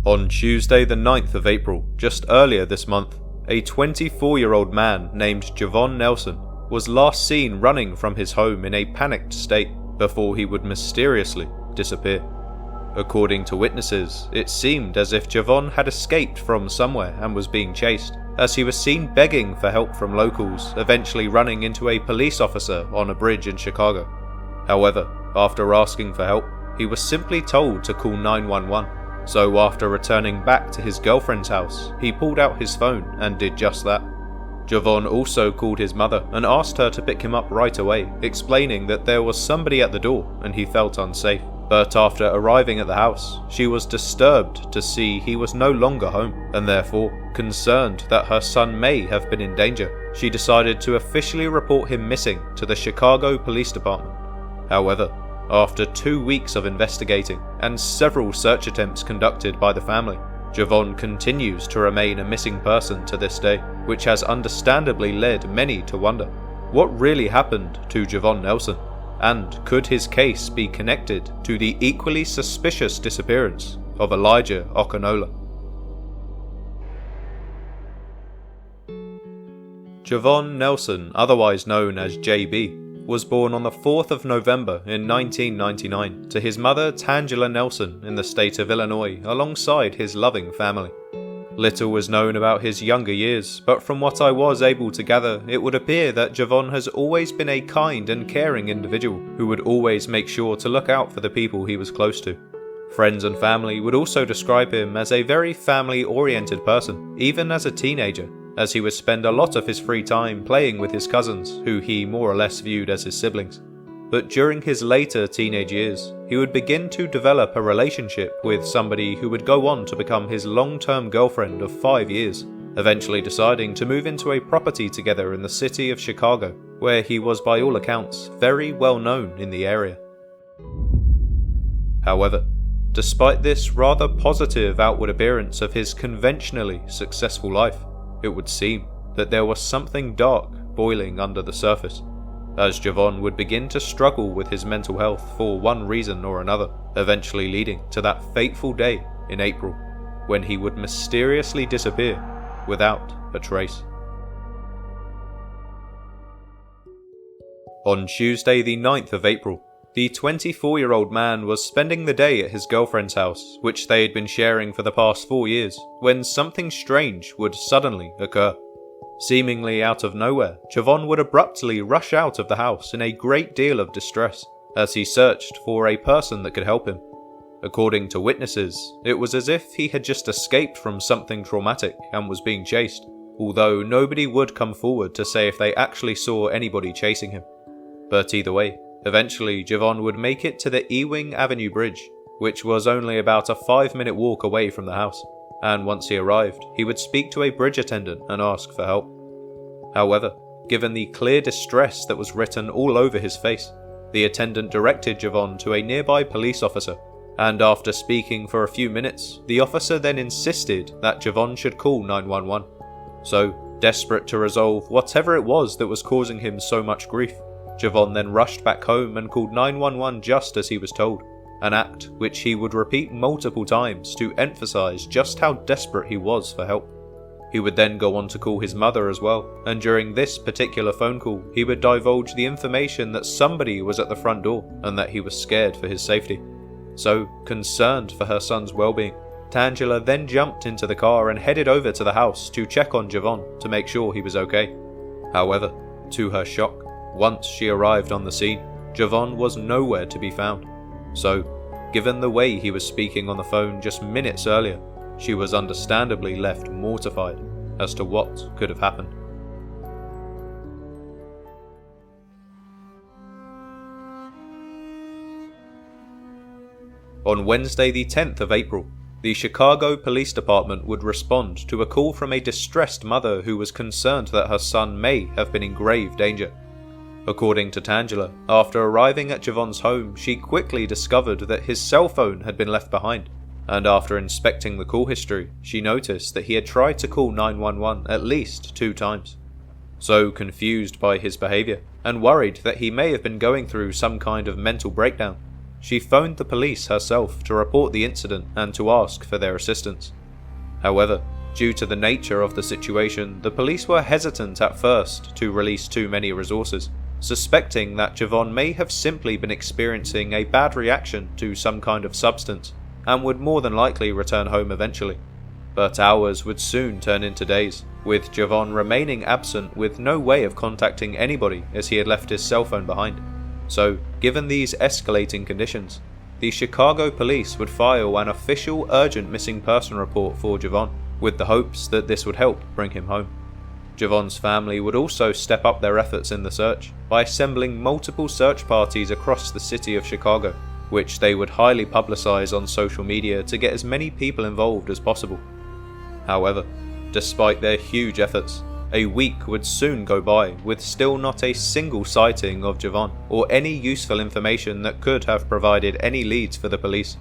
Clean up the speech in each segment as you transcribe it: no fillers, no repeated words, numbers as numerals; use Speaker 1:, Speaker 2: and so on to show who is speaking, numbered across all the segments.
Speaker 1: On Tuesday the 9th of April, just earlier this month, a 24-year-old man named Jovon Nelson was last seen running from his home in a panicked state before he would mysteriously disappear. According to witnesses, it seemed as if Jovon had escaped from somewhere and was being chased, as he was seen begging for help from locals, eventually running into a police officer on a bridge in Chicago. However, after asking for help, he was simply told to call 911, so after returning back to his girlfriend's house, he pulled out his phone and did just that. Jovon also called his mother and asked her to pick him up right away, explaining that there was somebody at the door and he felt unsafe. But after arriving at the house, she was disturbed to see he was no longer home, and therefore, concerned that her son may have been in danger, she decided to officially report him missing to the Chicago Police Department. However, after 2 weeks of investigating and several search attempts conducted by the family, Jovon continues to remain a missing person to this day, which has understandably led many to wonder, what really happened to Jovon Nelson? And could his case be connected to the equally suspicious disappearance of Elijah Okunola? Jovon Nelson, otherwise known as JB, was born on the 4th of November in 1999 to his mother Tangela Nelson in the state of Illinois alongside his loving family. Little was known about his younger years, but from what I was able to gather, it would appear that Jovon has always been a kind and caring individual who would always make sure to look out for the people he was close to. Friends and family would also describe him as a very family-oriented person, even as a teenager, as he would spend a lot of his free time playing with his cousins, who he more or less viewed as his siblings. But during his later teenage years, he would begin to develop a relationship with somebody who would go on to become his long-term girlfriend of 5 years, eventually deciding to move into a property together in the city of Chicago, where he was by all accounts very well known in the area. However, despite this rather positive outward appearance of his conventionally successful life, it would seem that there was something dark boiling under the surface, as Jovon would begin to struggle with his mental health for one reason or another, eventually leading to that fateful day in April, when he would mysteriously disappear without a trace. On Tuesday the 9th of April, the 24-year-old man was spending the day at his girlfriend's house, which they had been sharing for the past 4 years, when something strange would suddenly occur. Seemingly out of nowhere, Jovon would abruptly rush out of the house in a great deal of distress, as he searched for a person that could help him. According to witnesses, it was as if he had just escaped from something traumatic and was being chased, although nobody would come forward to say if they actually saw anybody chasing him. But either way, eventually Jovon would make it to the Ewing Avenue Bridge, which was only about a 5-minute walk away from the house, and once he arrived, he would speak to a bridge attendant and ask for help. However, given the clear distress that was written all over his face, the attendant directed Jovon to a nearby police officer, and after speaking for a few minutes, the officer then insisted that Jovon should call 911. So, desperate to resolve whatever it was that was causing him so much grief, Jovon then rushed back home and called 911 just as he was told, an act which he would repeat multiple times to emphasize just how desperate he was for help. He would then go on to call his mother as well, and during this particular phone call, he would divulge the information that somebody was at the front door and that he was scared for his safety. So, concerned for her son's well-being, Tangela then jumped into the car and headed over to the house to check on Jovon to make sure he was okay. However, to her shock, once she arrived on the scene, Jovon was nowhere to be found. So, given the way he was speaking on the phone just minutes earlier, she was understandably left mortified as to what could have happened. On Wednesday the 10th of April, the Chicago Police Department would respond to a call from a distressed mother who was concerned that her son may have been in grave danger. According to Tangela, after arriving at Jovon's home, she quickly discovered that his cell phone had been left behind, and after inspecting the call history, she noticed that he had tried to call 911 at least 2 times. So confused by his behaviour, and worried that he may have been going through some kind of mental breakdown, she phoned the police herself to report the incident and to ask for their assistance. However, due to the nature of the situation, the police were hesitant at first to release too many resources, suspecting that Jovon may have simply been experiencing a bad reaction to some kind of substance and would more than likely return home eventually. But hours would soon turn into days, with Jovon remaining absent with no way of contacting anybody as he had left his cell phone behind. So, given these escalating conditions, the Chicago police would file an official urgent missing person report for Jovon, with the hopes that this would help bring him home. Jovon's family would also step up their efforts in the search by assembling multiple search parties across the city of Chicago, which they would highly publicize on social media to get as many people involved as possible. However, despite their huge efforts, a week would soon go by with still not a single sighting of Jovon or any useful information that could have provided any leads for the police.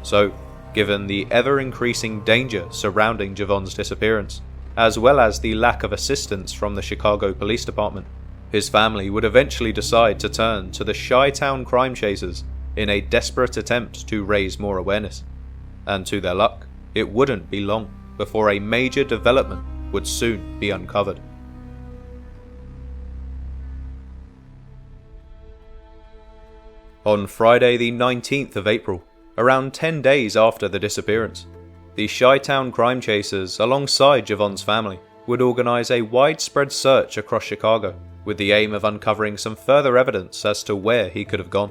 Speaker 1: So, given the ever-increasing danger surrounding Jovon's disappearance, as well as the lack of assistance from the Chicago Police Department, his family would eventually decide to turn to the Chi-Town crime chasers in a desperate attempt to raise more awareness. And to their luck, it wouldn't be long before a major development would soon be uncovered. On Friday the 19th of April, around 10 days after the disappearance, the Chi-Town crime chasers, alongside Jovon's family, would organize a widespread search across Chicago with the aim of uncovering some further evidence as to where he could have gone.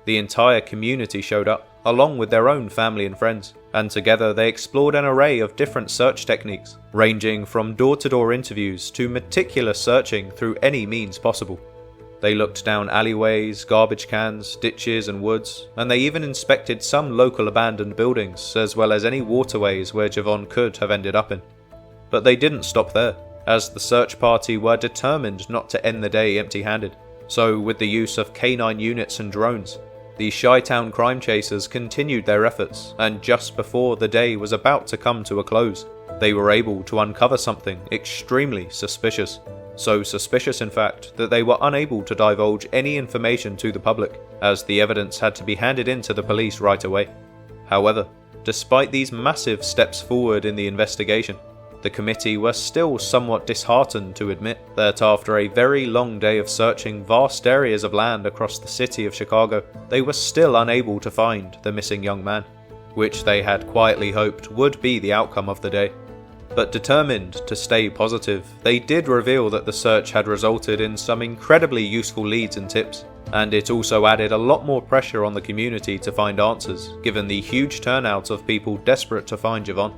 Speaker 1: The entire community showed up, along with their own family and friends, and together they explored an array of different search techniques, ranging from door-to-door interviews to meticulous searching through any means possible. They looked down alleyways, garbage cans, ditches and woods, and they even inspected some local abandoned buildings, as well as any waterways where Jovon could have ended up in. But they didn't stop there, as the search party were determined not to end the day empty-handed. So, with the use of canine units and drones, the Chi-Town crime chasers continued their efforts, and just before the day was about to come to a close, they were able to uncover something extremely suspicious. So suspicious, in fact, that they were unable to divulge any information to the public, as the evidence had to be handed in to the police right away. However, despite these massive steps forward in the investigation, the committee were still somewhat disheartened to admit that after a very long day of searching vast areas of land across the city of Chicago, they were still unable to find the missing young man, which they had quietly hoped would be the outcome of the day. But determined to stay positive, they did reveal that the search had resulted in some incredibly useful leads and tips, and it also added a lot more pressure on the community to find answers, given the huge turnout of people desperate to find Jovon.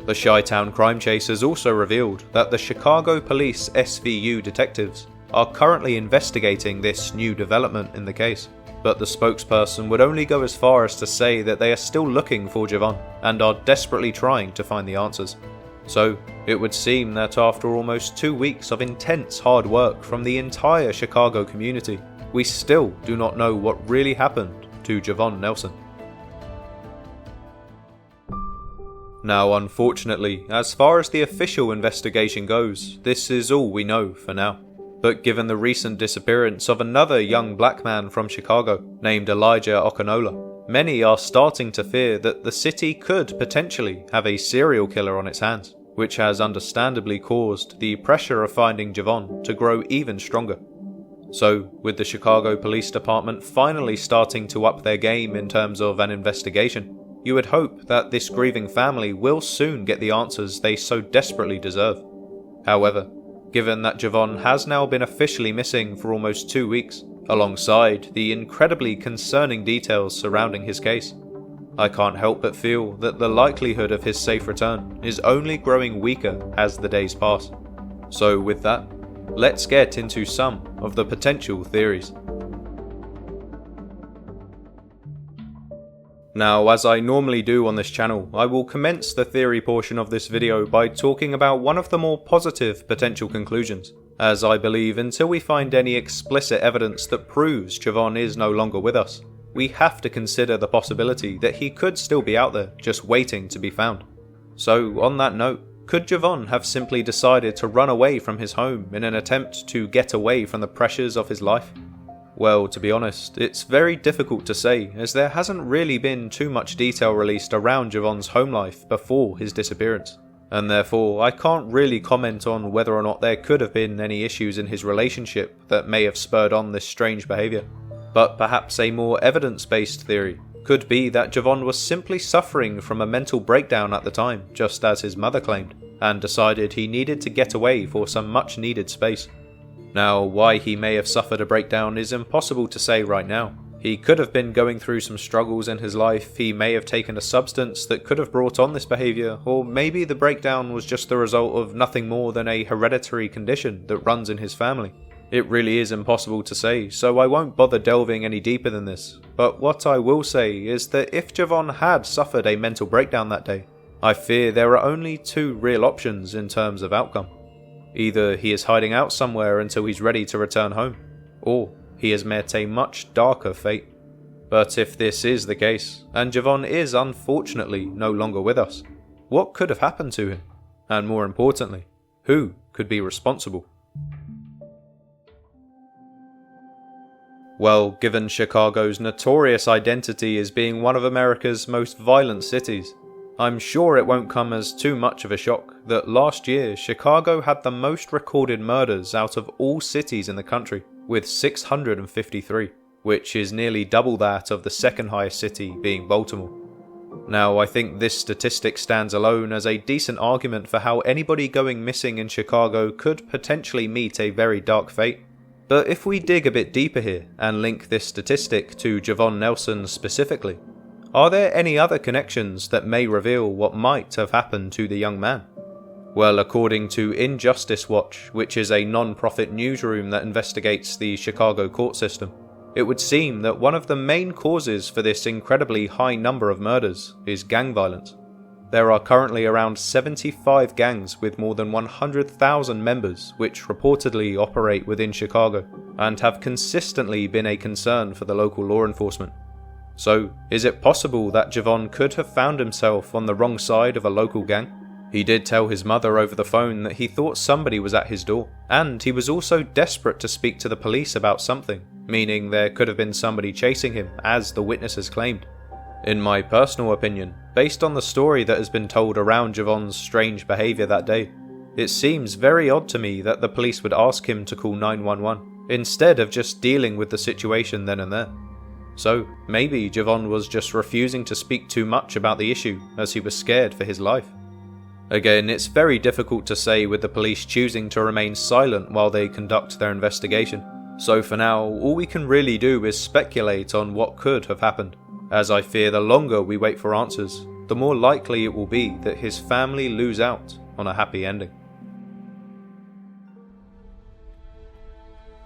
Speaker 1: The Chi-Town crime chasers also revealed that the Chicago Police SVU detectives are currently investigating this new development in the case, but the spokesperson would only go as far as to say that they are still looking for Jovon and are desperately trying to find the answers. So, it would seem that after almost 2 weeks of intense hard work from the entire Chicago community, we still do not know what really happened to Jovon Nelson. Now, unfortunately, as far as the official investigation goes, this is all we know for now. But given the recent disappearance of another young black man from Chicago, named Elijah Okunola, many are starting to fear that the city could potentially have a serial killer on its hands, which has understandably caused the pressure of finding Jovon to grow even stronger. So, with the Chicago Police Department finally starting to up their game in terms of an investigation, you would hope that this grieving family will soon get the answers they so desperately deserve. However, given that Jovon has now been officially missing for almost 2 weeks, alongside the incredibly concerning details surrounding his case, I can't help but feel that the likelihood of his safe return is only growing weaker as the days pass. So with that, let's get into some of the potential theories. Now, as I normally do on this channel, I will commence the theory portion of this video by talking about one of the more positive potential conclusions, as I believe until we find any explicit evidence that proves Jovon is no longer with us, we have to consider the possibility that he could still be out there, just waiting to be found. So, on that note, could Jovon have simply decided to run away from his home in an attempt to get away from the pressures of his life? Well, to be honest, it's very difficult to say, as there hasn't really been too much detail released around Jovon's home life before his disappearance, and therefore I can't really comment on whether or not there could have been any issues in his relationship that may have spurred on this strange behaviour. But perhaps a more evidence-based theory could be that Jovon was simply suffering from a mental breakdown at the time, just as his mother claimed, and decided he needed to get away for some much needed space. Now, why he may have suffered a breakdown is impossible to say right now. He could have been going through some struggles in his life, he may have taken a substance that could have brought on this behaviour, or maybe the breakdown was just the result of nothing more than a hereditary condition that runs in his family. It really is impossible to say, so I won't bother delving any deeper than this, but what I will say is that if Jovon had suffered a mental breakdown that day, I fear there are only two real options in terms of outcome. Either he is hiding out somewhere until he's ready to return home, or he has met a much darker fate. But if this is the case, and Jovon is unfortunately no longer with us, what could have happened to him? And more importantly, who could be responsible? Well, given Chicago's notorious identity as being one of America's most violent cities, I'm sure it won't come as too much of a shock that last year Chicago had the most recorded murders out of all cities in the country, with 653, which is nearly double that of the second highest city being Baltimore. Now, I think this statistic stands alone as a decent argument for how anybody going missing in Chicago could potentially meet a very dark fate. But if we dig a bit deeper here and link this statistic to Jovon Nelson specifically, are there any other connections that may reveal what might have happened to the young man? Well, according to Injustice Watch, which is a non-profit newsroom that investigates the Chicago court system, it would seem that one of the main causes for this incredibly high number of murders is gang violence. There are currently around 75 gangs with more than 100,000 members which reportedly operate within Chicago and have consistently been a concern for the local law enforcement. So, is it possible that Jovon could have found himself on the wrong side of a local gang? He did tell his mother over the phone that he thought somebody was at his door, and he was also desperate to speak to the police about something, meaning there could have been somebody chasing him, as the witnesses claimed. In my personal opinion, based on the story that has been told around Jovon's strange behaviour that day, it seems very odd to me that the police would ask him to call 911, instead of just dealing with the situation then and there. So, maybe Jovon was just refusing to speak too much about the issue as he was scared for his life. Again, it's very difficult to say with the police choosing to remain silent while they conduct their investigation, so for now, all we can really do is speculate on what could have happened, as I fear the longer we wait for answers, the more likely it will be that his family lose out on a happy ending.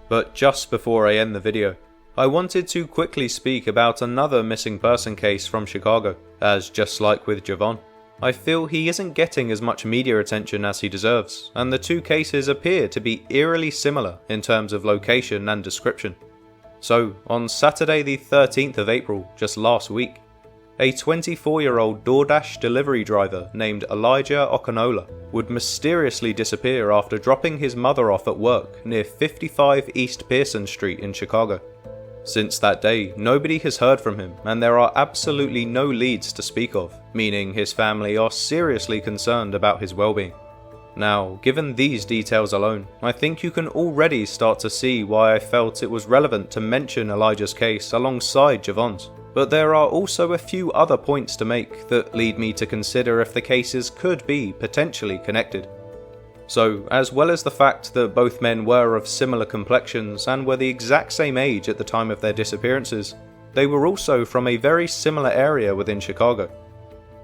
Speaker 1: But just before I end the video, I wanted to quickly speak about another missing person case from Chicago, as just like with Jovon, I feel he isn't getting as much media attention as he deserves, and the two cases appear to be eerily similar in terms of location and description. So, on Saturday the 13th of April, just last week, a 24-year-old DoorDash delivery driver named Elijah Okunola would mysteriously disappear after dropping his mother off at work near 55 East Pearson Street in Chicago. Since that day, nobody has heard from him, and there are absolutely no leads to speak of, meaning his family are seriously concerned about his well-being. Now, given these details alone, I think you can already start to see why I felt it was relevant to mention Elijah's case alongside Jovon's. But there are also a few other points to make that lead me to consider if the cases could be potentially connected. So, as well as the fact that both men were of similar complexions and were the exact same age at the time of their disappearances, they were also from a very similar area within Chicago.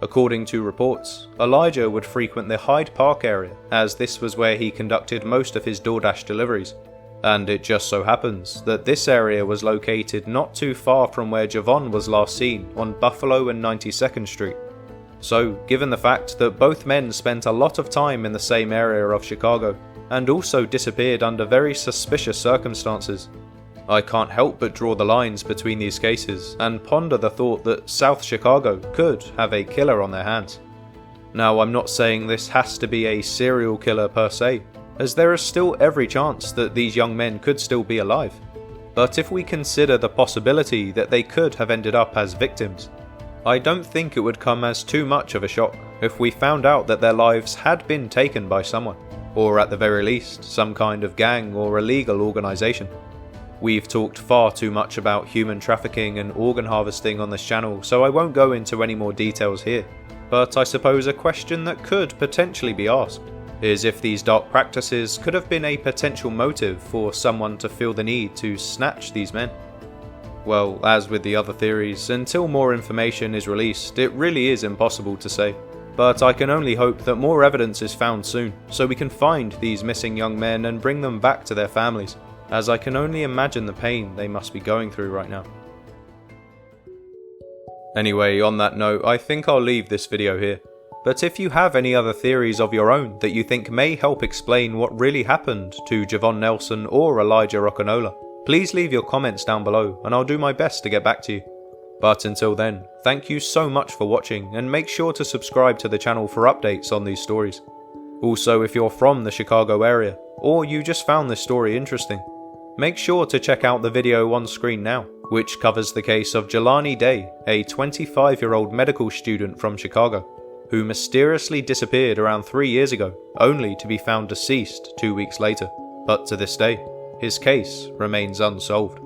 Speaker 1: According to reports, Elijah would frequent the Hyde Park area, as this was where he conducted most of his DoorDash deliveries, and it just so happens that this area was located not too far from where Jovon was last seen on Buffalo and 92nd Street. So, given the fact that both men spent a lot of time in the same area of Chicago, and also disappeared under very suspicious circumstances, I can't help but draw the lines between these cases and ponder the thought that South Chicago could have a killer on their hands. Now, I'm not saying this has to be a serial killer per se, as there is still every chance that these young men could still be alive. But if we consider the possibility that they could have ended up as victims, I don't think it would come as too much of a shock if we found out that their lives had been taken by someone, or at the very least, some kind of gang or illegal organisation. We've talked far too much about human trafficking and organ harvesting on this channel, so I won't go into any more details here. But I suppose a question that could potentially be asked is if these dark practices could have been a potential motive for someone to feel the need to snatch these men. Well, as with the other theories, until more information is released, it really is impossible to say. But I can only hope that more evidence is found soon, so we can find these missing young men and bring them back to their families, as I can only imagine the pain they must be going through right now. Anyway, on that note, I think I'll leave this video here. But if you have any other theories of your own that you think may help explain what really happened to Jovon Nelson or Elijah Okunola, please leave your comments down below and I'll do my best to get back to you. But until then, thank you so much for watching and make sure to subscribe to the channel for updates on these stories. Also, if you're from the Chicago area, or you just found this story interesting, make sure to check out the video on screen now, which covers the case of Jelani Day, a 25-year-old medical student from Chicago, who mysteriously disappeared around 3 years ago, only to be found deceased 2 weeks later. But to this day, his case remains unsolved.